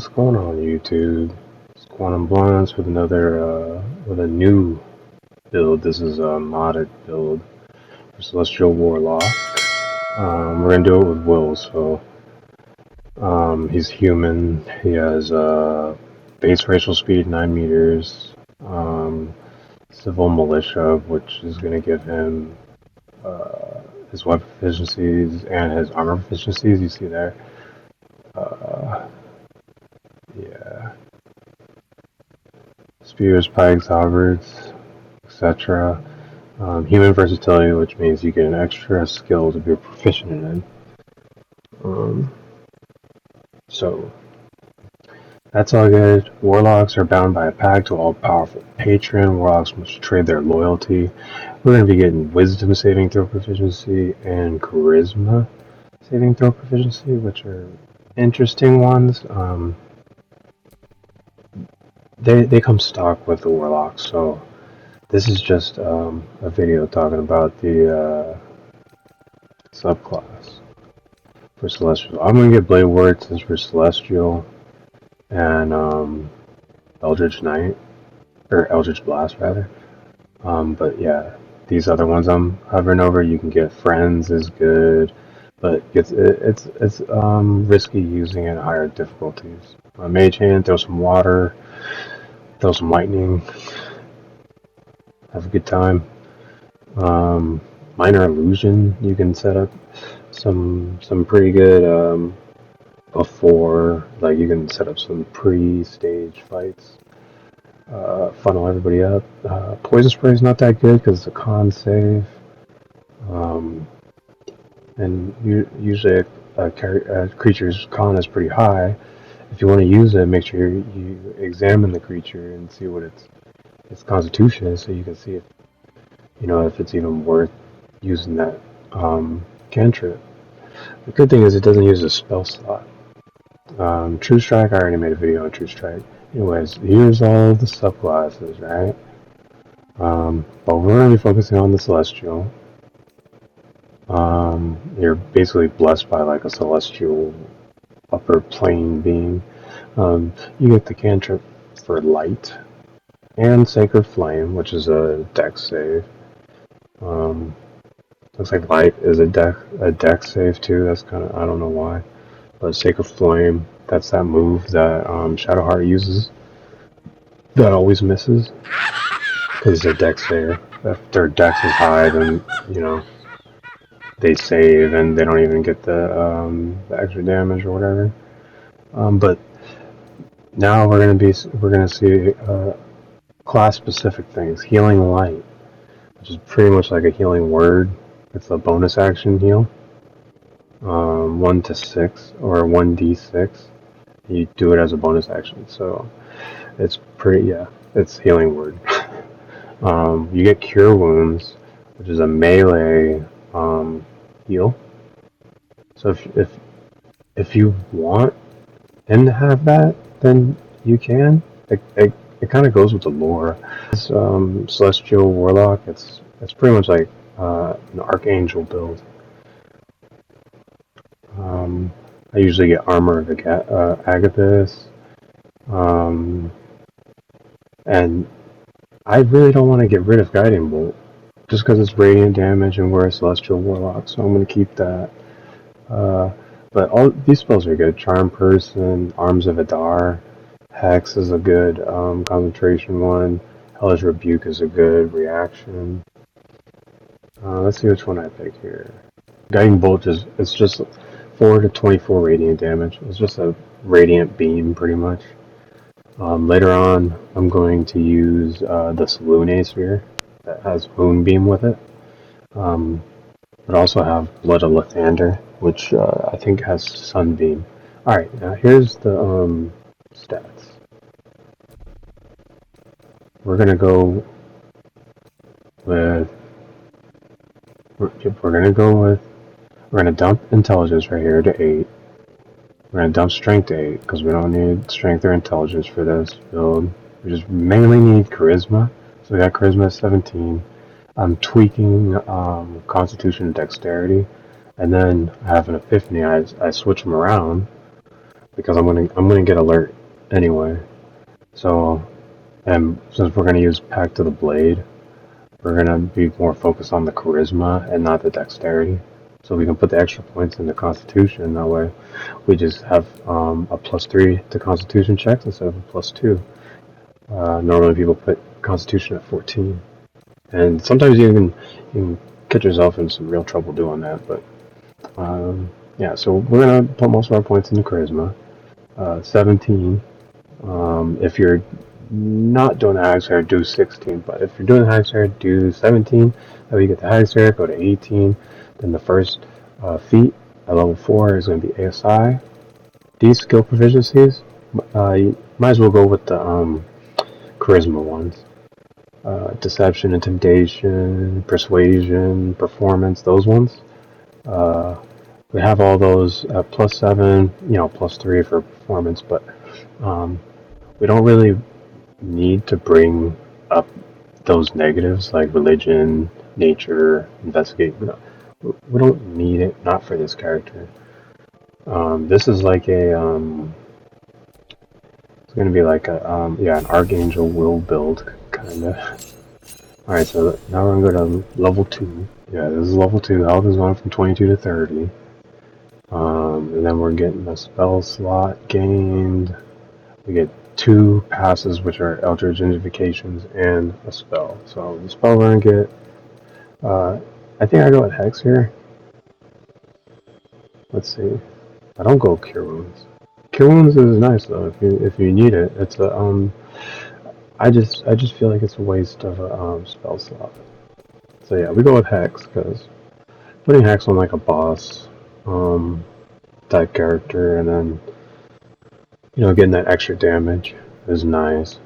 What's going on, YouTube? It's Quantum Bluntz with with a new build. This is a modded build for Celestial Warlock. We're gonna do it with Wyll. So, he's human. He has base racial speed 9 meters. Civil militia, which is gonna give him his weapon proficiencies and his armor proficiencies. You see there. Yeah. Spears, pikes, halberds, etc. Human versatility, which means you get an extra skill to be proficient in. So that's all good. Warlocks are bound by a pact to all-powerful patron. Warlocks must trade their loyalty. We're going to be getting wisdom saving throw proficiency and charisma saving throw proficiency, which are interesting ones. They come stock with the Warlocks, so this is just a video talking about the subclass for Celestial. I'm going to get Blade Word since we're Celestial, and Eldritch Knight, or Eldritch Blast rather. But yeah, these other ones I'm hovering over. You can get Friends is good, but it's risky using it at higher difficulties. Mage Hand, throw some water, throw some lightning, have a good time. Minor Illusion, you can set up some pretty good before, like you can set up some pre-stage fights, funnel everybody up. Poison Spray is not that good because it's a con save, and usually a creature's con is pretty high. If you want to use it, make sure you examine the creature and see what its constitution is, so you can see if it's even worth using that cantrip. The good thing is it doesn't use a spell slot. True Strike, I already made a video on True Strike. Anyways, here's all the subclasses, right? But we're going to be focusing on the Celestial. You're basically blessed by like a Celestial upper plane being. You get the cantrip for Light and Sacred Flame, which is a dex save. Looks like Light is a dex save too. That's kind of, I don't know why. But Sacred Flame, that's that move that Shadowheart uses that always misses because it's a dex save. If their dex is high, then they save and they don't even get the extra damage or whatever. But now we're gonna see class specific things. Healing Light, which is pretty much like a healing word. It's a bonus action heal. 1 to 6 or 1d6. You do it as a bonus action, so it's it's healing word. You get Cure Wounds, which is a melee heal. So if you want him to have that, then you can. It kind of goes with the lore. This Celestial Warlock, it's pretty much like an Archangel build. I usually get Armor of Agathis, and I really don't want to get rid of Guiding Bolt, just because it's radiant damage and we're a Celestial Warlock, so I'm going to keep that. But all these spells are good. Charm Person, Arms of Adar, Hex is a good concentration one. Hellish Rebuke is a good reaction. Let's see which one I pick here. Guiding Bolt it's just 4 to 24 radiant damage. It's just a radiant beam, pretty much. Later on, I'm going to use the Selune Sphere that has Moonbeam with it. But also have Blood of Lathander, which I think has Sunbeam. Alright, now here's the stats. We're gonna go with. We're gonna dump intelligence right here to 8. We're gonna dump strength to 8 because we don't need strength or intelligence for this build. We just mainly need charisma. So we got charisma at 17. I'm tweaking constitution and dexterity, and then I have an epiphany. I switch them around. because I'm gonna get alert anyway. So, and since we're gonna use Pact to the Blade, we're gonna be more focused on the charisma and not the dexterity. So we can put the extra points in the Constitution. That way, we just have a +3 to Constitution checks instead of a +2. Normally, people put Constitution at 14, and sometimes you can get yourself in some real trouble doing that. But yeah, so we're gonna put most of our points into charisma. 17. If you're not doing the Hag's Hair, do 16. But if you're doing the Hag's Hair, do 17. That way you get the Hag's Hair, go to 18. Then the first feat at level 4 is going to be ASI. These skill proficiencies, you might as well go with the charisma ones. Deception, intimidation, persuasion, performance, those ones. We have all those at +7, +3 for performance, but we don't really need to bring up those negatives like religion, nature, investigate. We don't need it, not for this character. This is like a it's going to be like a an Archangel Wyll build kind of. All right, so now we're going to go to level 2. Yeah, this is level 2. Health is going from 22 to 30. And then we're getting a spell slot gained. We get 2 passes, which are Eldritch Invocations, and a spell. So the spell we're going to get, I think I go with Hex here. Let's see. I don't go Cure Wounds. Cure Wounds is nice though if you need it. It's a I just feel like it's a waste of a spell slot. So yeah, we go with Hex because putting Hex on like a boss type character, and then getting that extra damage is nice.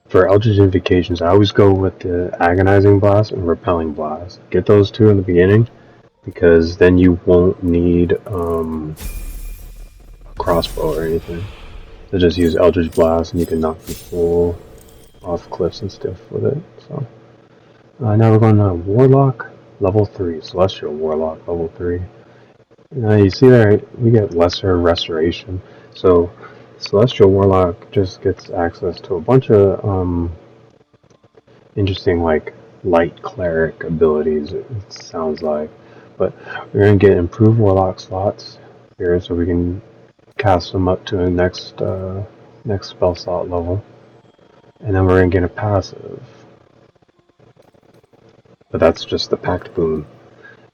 For Eldritch Invocations, I always go with the Agonizing Blast and Repelling Blast. Get those 2 in the beginning, because then you won't need a crossbow or anything. So just use Eldritch Blast and you can knock people off cliffs and stuff with it. So now we're going to Warlock level 3, Celestial Warlock level 3. Now you see there we get lesser restoration. So Celestial Warlock just gets access to a bunch of interesting like light cleric abilities, it sounds like. But we're going to get improved Warlock slots here, so we can cast them up to the next spell slot level. And then we're going to get a passive. But that's just the Pact boon.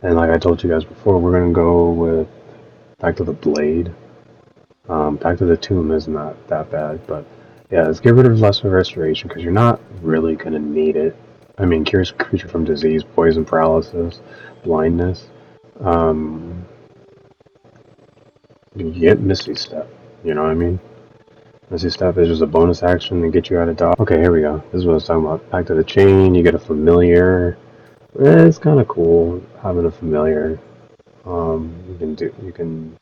And like I told you guys before, we're going to go with Pact of the Blade. Pact of the Tomb is not that bad, but yeah, let's get rid of lesser restoration because you're not really going to need it. I mean, cures creature from disease, poison, paralysis, blindness. You get Misty Step, you know what I mean? Misty Step is just a bonus action to get you out of dodge. Okay, here we go. This is what I was talking about. Pact of the Chain, you get a familiar. It's kind of cool having a familiar. You can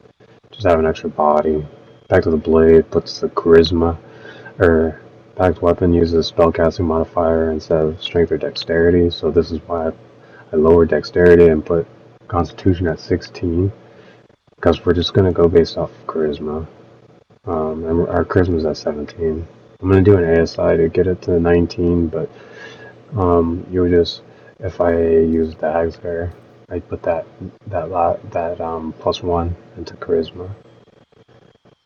just have an extra body. Pact of the Blade puts the charisma, or Pact weapon uses a spellcasting modifier instead of strength or dexterity. So this is why I lowered dexterity and put Constitution at 16, because we're just gonna go based off of charisma. And our charisma's at 17. I'm gonna do an ASI to get it to 19, but you would just, if I use the Hag's Hair, I put that +1 into charisma.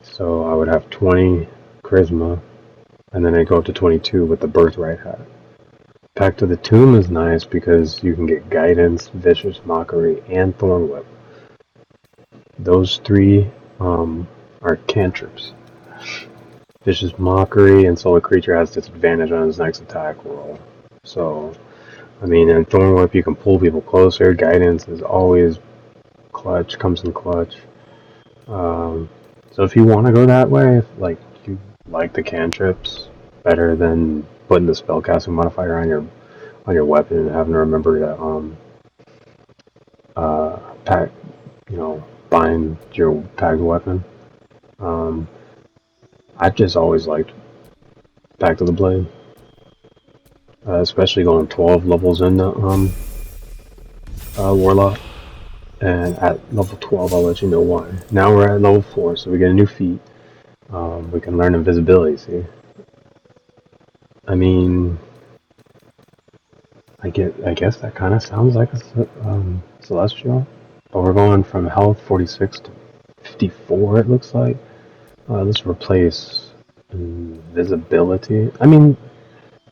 So I would have 20 charisma, and then I go up to 22 with the Birthright Hat. Pact of the Tomb is nice because you can get Guidance, Vicious Mockery, and Thorn Whip. Those 3 are cantrips. Vicious Mockery, and so the creature has disadvantage on his next attack roll. So, I mean, in Thorn Whip you can pull people closer. Guidance is always clutch, comes in clutch. So if you want to go that way, if like you like the cantrips better than putting the spellcasting modifier on your weapon and having to remember to pack, bind your tagged weapon. I've just always liked Pact of the Blade, especially going 12 levels into Warlock. And at level 12, I'll let you know why. Now we're at level 4, so we get a new feat. We can learn invisibility, see? I mean, I guess that kind of sounds like a Celestial. But we're going from health 46 to 54, it looks like. Let's replace invisibility. I mean,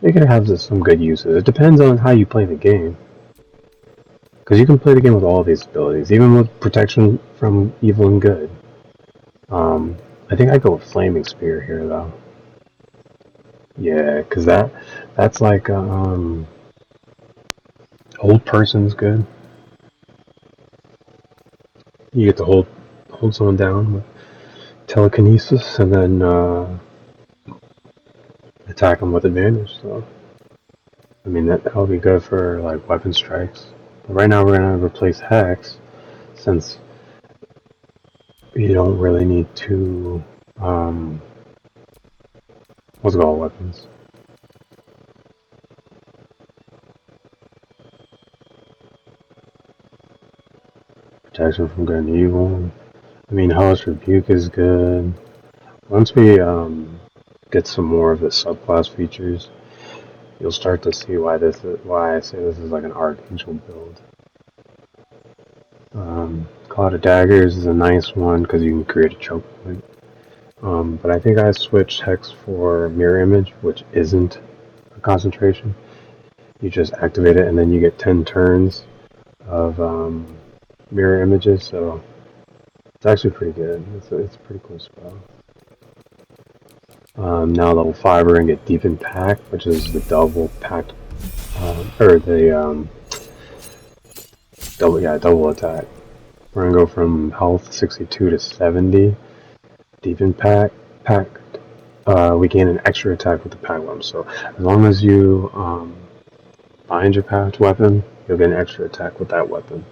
they could have some good uses. It depends on how you play the game. Because you can play the game with all these abilities, even with protection from evil and good. I think I'd go with Flaming Spear here, though. Yeah, because that's like, hold person's good. You get to hold someone down with telekinesis, and then attack them with advantage. So, I mean, that'll be good for like weapon strikes. But right now, we're gonna replace Hex, since you don't really need to. What's it called? Weapons. Protection from good and evil. I mean, Hellish Rebuke is good. Once we get some more of the subclass features, you'll start to see why I say this is like an Archangel build. Cloud of Daggers is a nice one because you can create a choke point. But I think I switched Hex for Mirror Image, which isn't a concentration. You just activate it and then you get 10 turns of mirror images, so it's actually pretty good. It's a pretty cool spell. Now level 5 we're going to get Deepened Pact, which is the double Pact, or the double attack. We're going to go from health 62 to 70. Deepened Pact, we gain an extra attack with the Pact weapon, so as long as you bind your Pact weapon, you'll get an extra attack with that weapon.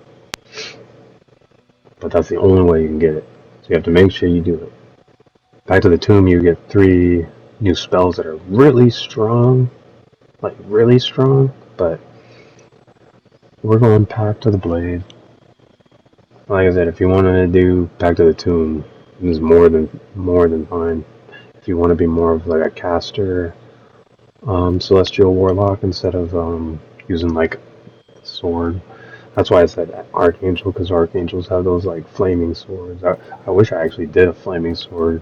But that's the only way you can get it, so you have to make sure you do it. Back to the Tomb, you get 3 new spells that are really strong, but we're going Pact to the Blade. Like I said, if you want to do Back to the Tomb, it's more than fine. If you want to be more of like a caster, Celestial Warlock instead of using like sword. That's why I said Archangel, because Archangels have those like flaming swords. I wish I actually did a flaming sword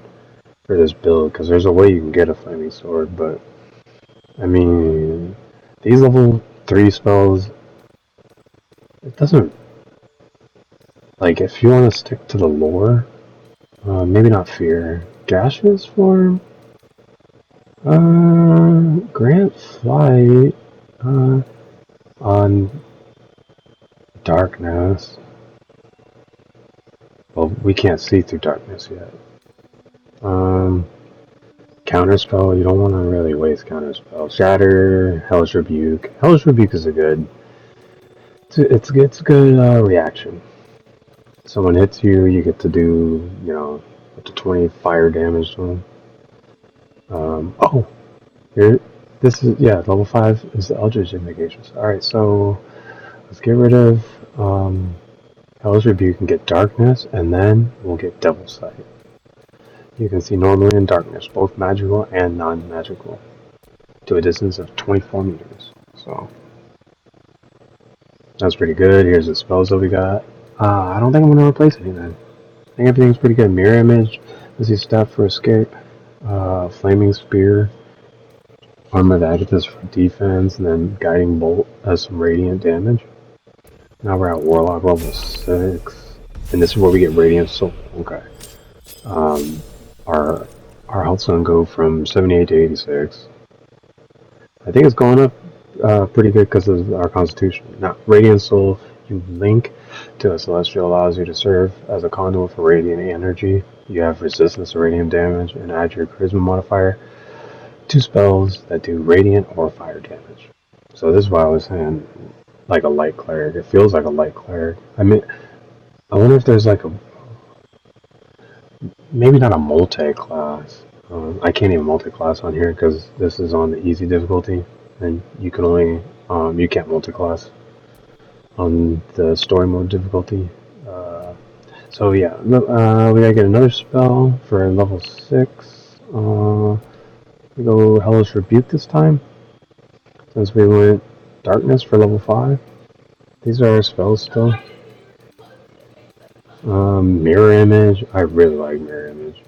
for this build, because there's a way you can get a flaming sword, but I mean, these level 3 spells, it doesn't, like, if you want to stick to the lore, maybe not Fear, Gaseous Form, Grant Flight, on Darkness. Well, we can't see through darkness yet. Counterspell, you don't want to really waste counterspell. Shatter, Hellish Rebuke. Hellish Rebuke is a good. It's a good reaction. Someone hits you, you get to do, up to 20 fire damage to them. Level 5 is the Eldritch Invocations. Alright, so let's get rid of Hellish Rebuke and get Darkness, and then we'll get Devil Sight. You can see normally in darkness, both magical and non-magical, to a distance of 24 meters. So that's pretty good. Here's the spells that we got. I don't think I'm going to replace anything. I think everything's pretty good. Mirror Image, this is Staff for Escape, Flaming Spear, Armor of Agathis for defense, and then Guiding Bolt has some radiant damage. Now we're at Warlock level 6, and this is where we get Radiant Soul. Okay. Our health's gonna go from 78 to 86. I think it's going up pretty good because of our constitution. Now, Radiant Soul, you link to a Celestial, allows you to serve as a conduit for radiant energy. You have resistance to radiant damage, and add your charisma modifier to spells that do radiant or fire damage. So this is why I was saying, like a light cleric. It feels like a light cleric. I mean, I wonder if there's like maybe not a multi-class. I can't even multi-class on here because this is on the easy difficulty, and you can only you can't multi-class on the story mode difficulty. So yeah, we gotta get another spell for level 6. We go Hellish Rebuke this time, since we went Darkness for level 5. These are our spells still. Mirror Image, I really like Mirror Image.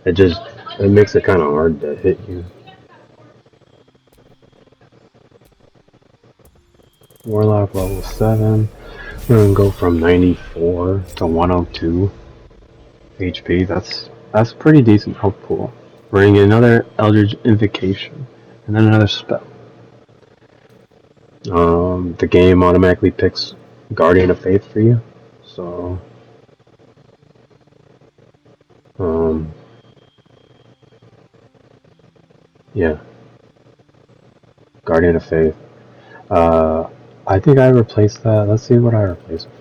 It makes it kind of hard to hit you. Warlock level 7. We're gonna go from 94 to 102 HP. That's pretty decent health pool. We're gonna get another Eldritch Invocation, and then another spell. The game automatically picks Guardian of Faith for you, so yeah, Guardian of Faith. I think I replaced that. Let's see what I replaced it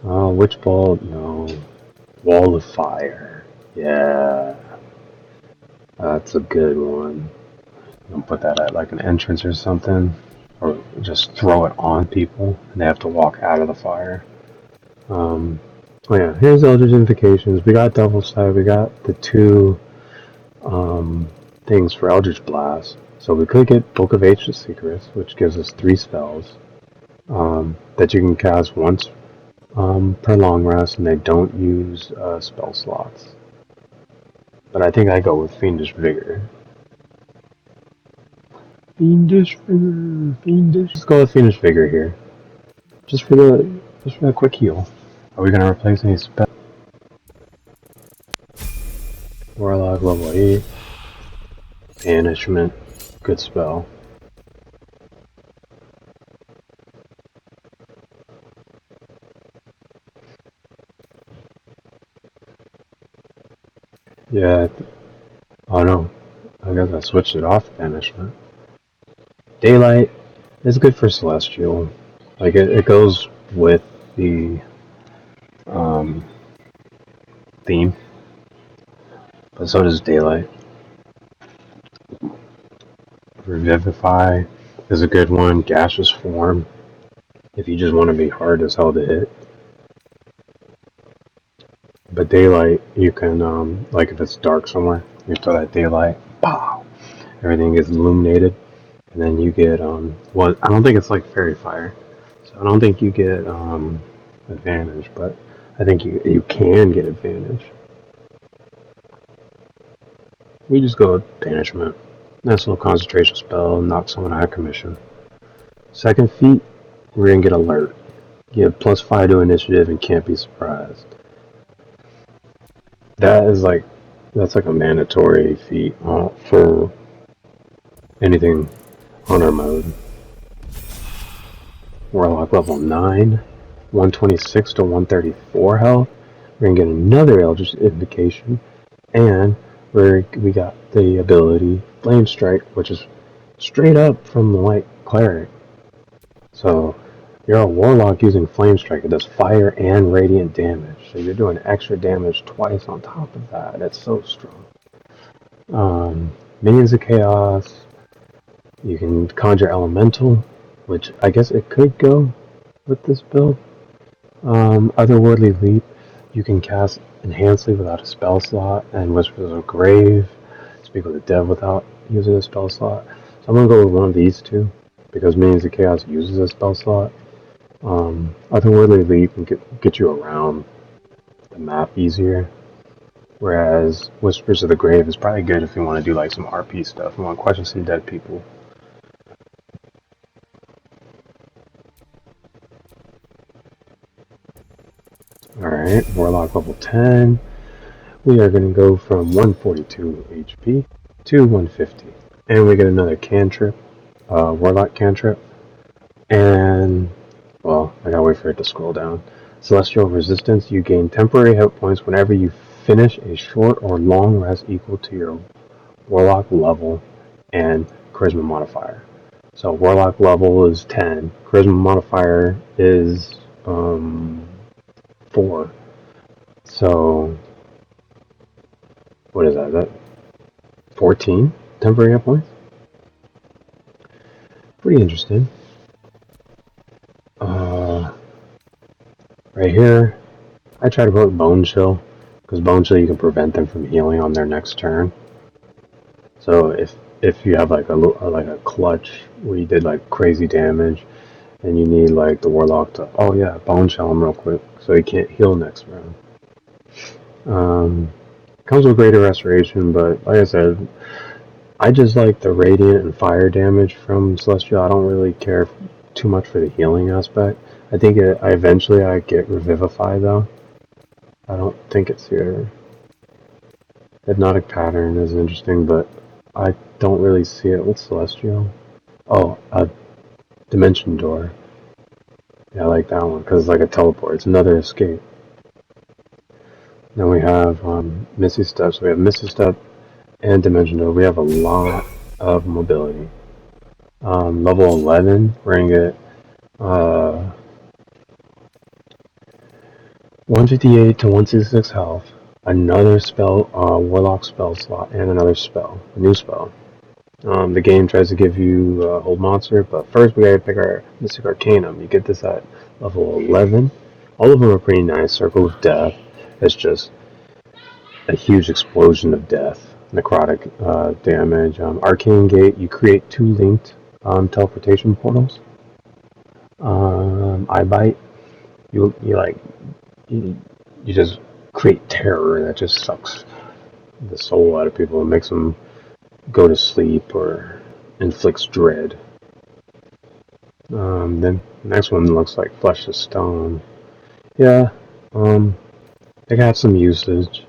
for. Witch Bolt? No. Wall of Fire. Yeah, that's a good one. I'll put that at like an entrance or something, or just throw it on people, and they have to walk out of the fire. Oh yeah, here's Eldritch Invocations. We got Double Sight. We got the 2 things for Eldritch Blast. So we could get Book of Ancient Secrets, which gives us 3 spells that you can cast once per long rest, and they don't use spell slots. But I think I go with Fiendish Vigor. Fiendish Vigor. Let's go with Fiendish Vigor here, just for the quick heal. Are we gonna replace any spell? Warlock level 8. Banishment. Good spell. Yeah. Oh no. I guess I switched it off Banishment. Daylight is good for Celestial. Like it goes with the theme. But so does Daylight. Revivify is a good one. Gaseous Form, if you just want to be hard as hell to hit. But Daylight, you can, like if it's dark somewhere, you throw that Daylight, pow! Everything gets illuminated. And then you get, well, I don't think it's like Fairy Fire. So I don't think you get advantage, but I think you can get advantage. We just go with Banishment. Nice little concentration spell, knock someone out of commission. Second feat, we're gonna get Alert. You have +5 to initiative and can't be surprised. That's like a mandatory feat for anything Hunter mode. Warlock level 9, 126 to 134 health. We're gonna get another Eldritch Invocation, and we got the ability Flame Strike, which is straight up from the White Cleric. So you're a Warlock using Flame Strike. It does fire and radiant damage, so you're doing extra damage twice on top of that. It's so strong. Minions of Chaos. You can conjure Elemental, which I guess it could go with this build. Otherworldly Leap, you can cast Enhancedly without a spell slot, and Whispers of Grave, speak with the dead without using a spell slot. So I'm going to go with one of these 2, because Minions of Chaos uses a spell slot. Otherworldly Leap can get you around the map easier, whereas Whispers of the Grave is probably good if you want to do like some RP stuff. You want to question some dead people. Alright, Warlock level 10. We are going to go from 142 HP to 150. And we get another cantrip, Warlock cantrip. And, well, I gotta wait for it to scroll down. Celestial Resistance, you gain temporary hit points whenever you finish a short or long rest equal to your Warlock level and Charisma modifier. So Warlock level is 10. Charisma modifier is 4. So what is that? Is that 14 temporary hit points? pretty interesting. Right here, I try to put Bone Chill, because Bone Chill you can prevent them from healing on their next turn. So if you have like a clutch where you did like crazy damage, and you need like the Warlock to Bone Chill him real quick so he can't heal next round. Comes with greater restoration, but like I said, I just like the radiant and fire damage from Celestial. I don't really care too much for the healing aspect. I think eventually I get Revivify though. I don't think it's here. Hypnotic Pattern is interesting, but I don't really see it with Celestial. Oh, Dimension Door. Yeah, I like that one because it's like a teleport. It's another escape. Then we have Misty Step. So we have Misty Step and Dimension Door. We have a lot of mobility. Level 11, we're going to get 158 to 166 health, another spell, Warlock spell slot, and another spell, a new spell. The game tries to give you Hold Monster, but first we gotta pick our Mystic Arcanum. You get this at level 11. All of them are pretty nice. Circle of Death. It's just a huge explosion of death. Necrotic damage. Arcane Gate, you create 2 linked teleportation portals. Eye Bite, you just create terror that just sucks the soul out of people and makes them go to sleep or inflicts dread. Then the next one looks like Flesh of Stone. Yeah, they got some usage.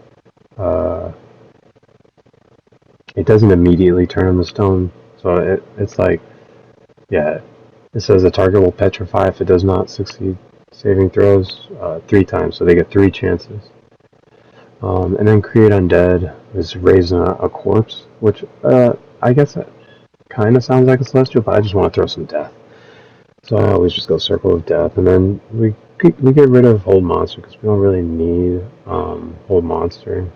It doesn't immediately turn them to stone, so it's like, yeah, it says the target will petrify if it does not succeed saving throws 3 times, so they get 3 chances. And then Create Undead is raising a corpse, which I guess it kind of sounds like a Celestial, but I just want to throw some death. So I always just go Circle of Death, and then we get rid of Hold Monster because we don't really need Hold Monster.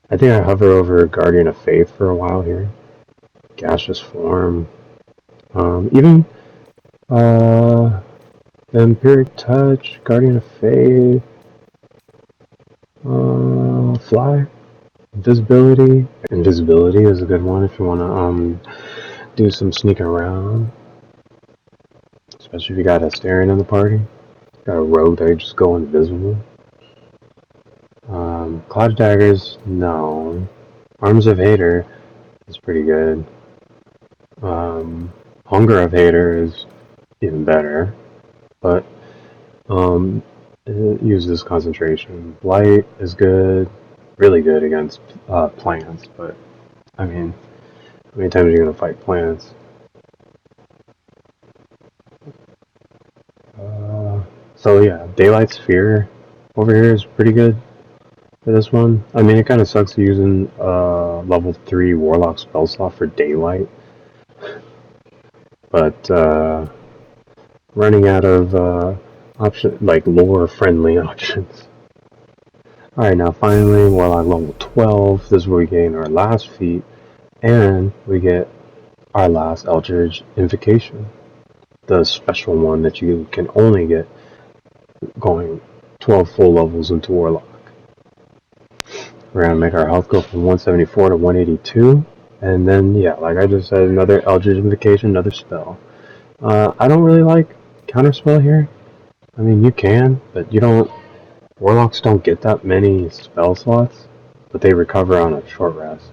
I think I hover over Guardian of Faith for a while here. Gaseous Form. Even the Empiric Touch, Guardian of Faith, Fly. Invisibility. Invisibility is a good one if you want to do some sneaking around. Especially if you got a Astarion in the party. Got a rogue that just go invisible. Cloud Daggers, no. Arms of Hater is pretty good. Hunger of Hater is even better. But it uses concentration. Blight is good. Really good against plants, but I mean, how many times are you going to fight plants? So yeah, Daylight Sphere over here is pretty good for this one. I mean, it kind of sucks using level 3 Warlock spell slot for Daylight, but running out of option like lore friendly options. Alright, now finally, Warlock level 12. This is where we gain our last feat, and we get our last Eldritch Invocation, the special one that you can only get going 12 full levels into Warlock. We're going to make our health go from 174 to 182, and then, yeah, like I just said, another Eldritch Invocation, another spell. I don't really like Counterspell here. I mean, you can, but you don't. Warlocks don't get that many spell slots, but they recover on a short rest.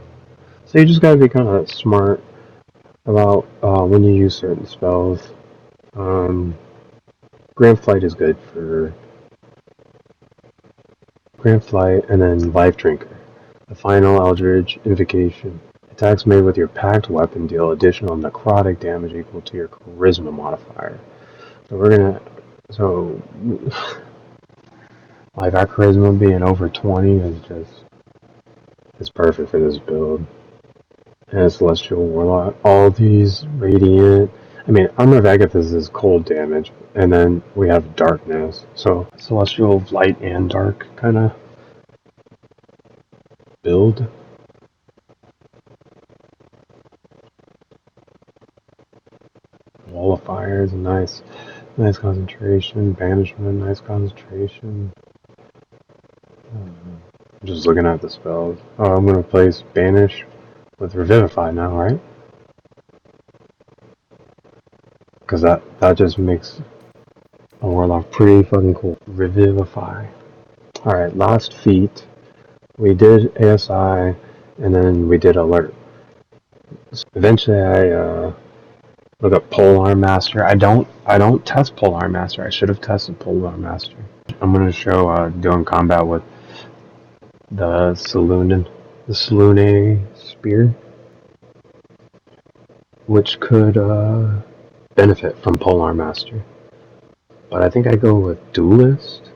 So you just gotta be kind of smart about when you use certain spells. Grand Flight is good for Grand Flight, and then Life Drinker. The final Eldritch Invocation. Attacks made with your Pact weapon deal additional necrotic damage equal to your Charisma modifier. So we're gonna. So. Like, our Charisma being over 20 is just. It's perfect for this build. And Celestial Warlock. All these Radiant. I mean, Armor of Agathis is cold damage, and then we have Darkness. So, Celestial Light and Dark kind of build. Wall of Fire is nice. Nice concentration. Banishment, nice concentration. I'm just looking at the spells. Oh, I'm going to place Banish with Revivify now, right? Because that just makes a Warlock pretty fucking cool. Revivify. Alright, last feat. We did ASI, and then we did Alert. So eventually I look up Polearm Master. I don't test Polearm Master. I should have tested Polearm Master. I'm going to show doing combat with the Selune Spear, which could benefit from Polearm Master. But I think I go with Duellist.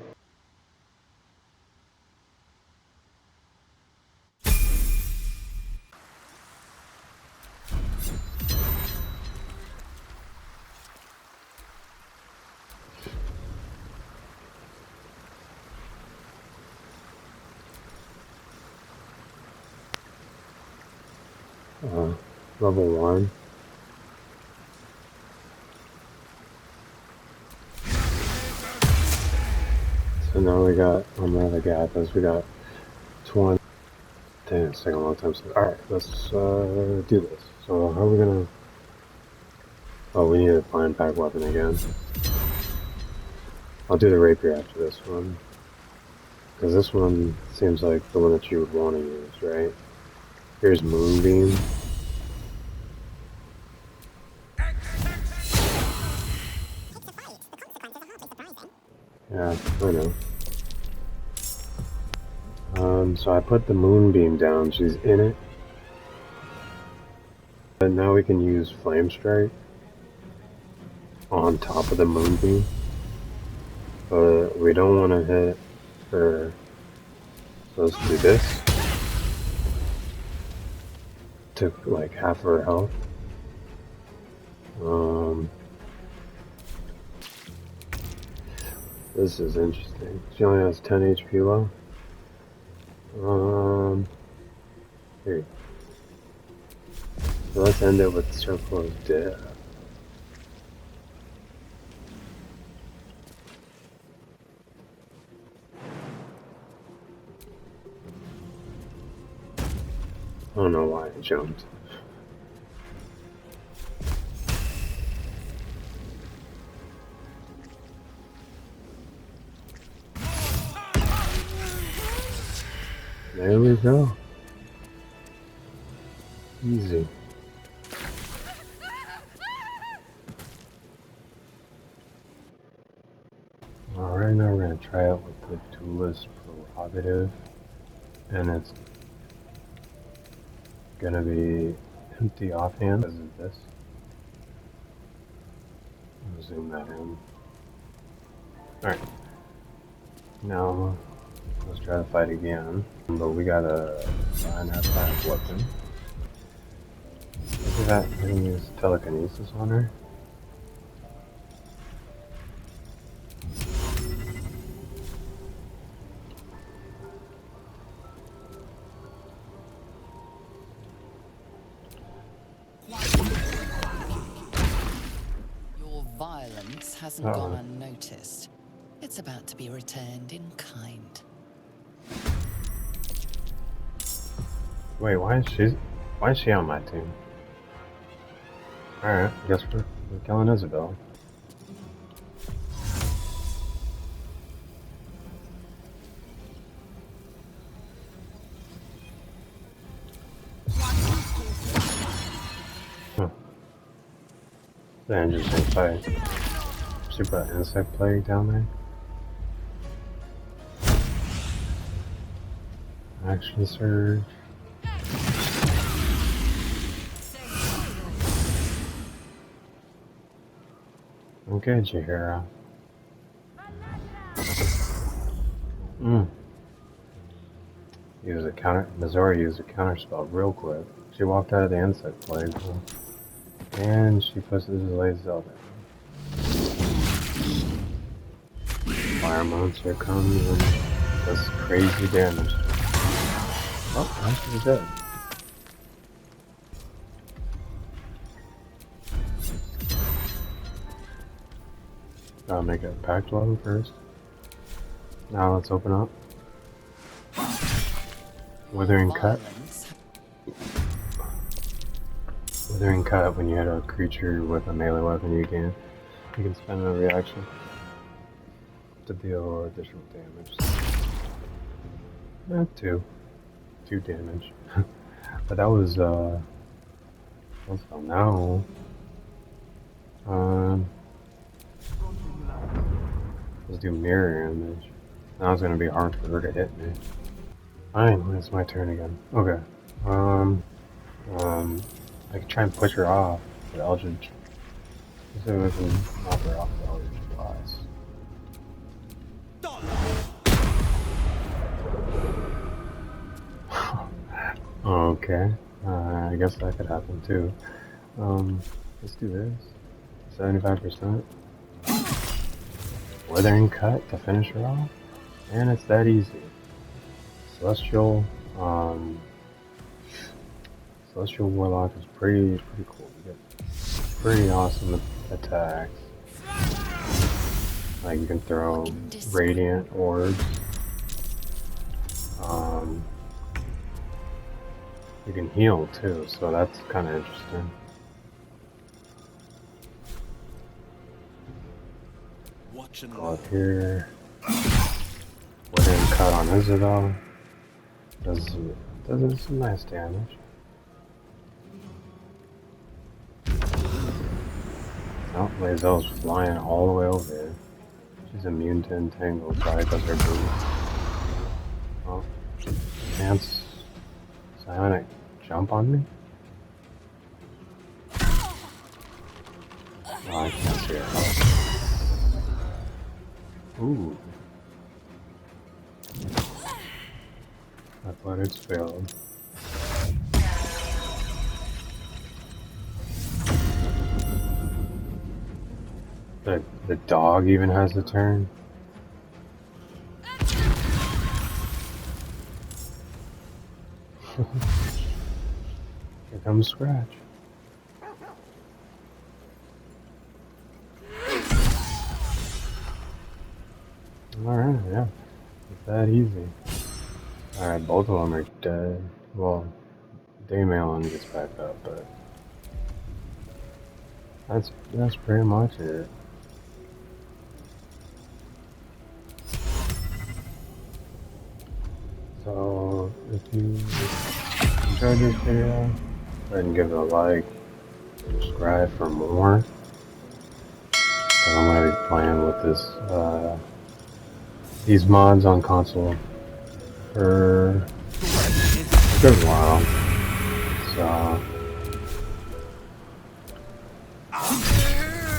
Level 1. So now we got, I'm rather got this, we got 20. Dang, it's taking a long time. Alright, let's do this. So how are we gonna, oh, we need to find Pact weapon again. I'll do the rapier after this one. Because this one seems like the one that you would want to use, right? Here's Moonbeam. Yeah, I know. So I put the Moonbeam down, she's in it. And now we can use Flame Strike on top of the Moonbeam. But we don't want to hit her. So let's do this. Took like half of her health. This is interesting. She only has 10 HP low. Here. So let's end it with Circle of Death. I don't know why I jumped. There we go. Easy. Alright, now we're going to try out with the Duellist Perogative. And it's going to be empty offhand, as is this. I'll zoom that in. Alright. Now, let's try to fight again. But we gotta find our Pact weapon. Look at that, I can use telekinesis on her. Your violence hasn't gone unnoticed. It's about to be returned in kind. Wait, why is she on my team? Alright, guess we're killing Isabel. Huh. It's an interesting fight. Super insect plague down there. Action surge. Okay, Jahira. Use a counter. Missouri used a counter spell real quick. She walked out of the insect plague, and she pushes the laser Zelda. Fire monster comes and does crazy damage. Oh, now she's dead. Gotta make a Pact level first. Now let's open up. Withering Cut. Withering Cut, when you hit a creature with a melee weapon, you can spend a reaction to deal additional damage. Two damage. But that was so now let's do mirror image. Now it's gonna be hard for her to hit me. Fine, it's my turn again. Okay. I can try and push her off with Eldritch. Let's see if we can knock her off with Eldritch Blast. Okay. I guess that could happen too. Let's do this. 75%. Withering Cut to finish her off. And it's that easy. Celestial Warlock is pretty cool. You get pretty awesome attacks. Like you can throw radiant orbs. You can heal too, so that's kind of interesting. Go up here. Withering Cut on Isabel. Does some nice damage. Oh, Lazelle's flying all the way over here. She's immune to entangle, probably because her boots. Oh, can't Psionic jump on me? Oh, I can't see her. Ooh. Athletics failed. The dog even has a turn. Here comes Scratch. Alright, yeah. It's that easy. Alright, both of them are dead. Well, Daymalin gets back up, but that's pretty much it. So, if you enjoyed this video, go ahead and give it a like, subscribe for more. So I'm going to be playing with these mods on console for a good while. So,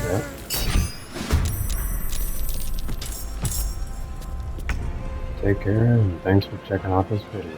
yeah. Take care, and thanks for checking out this video.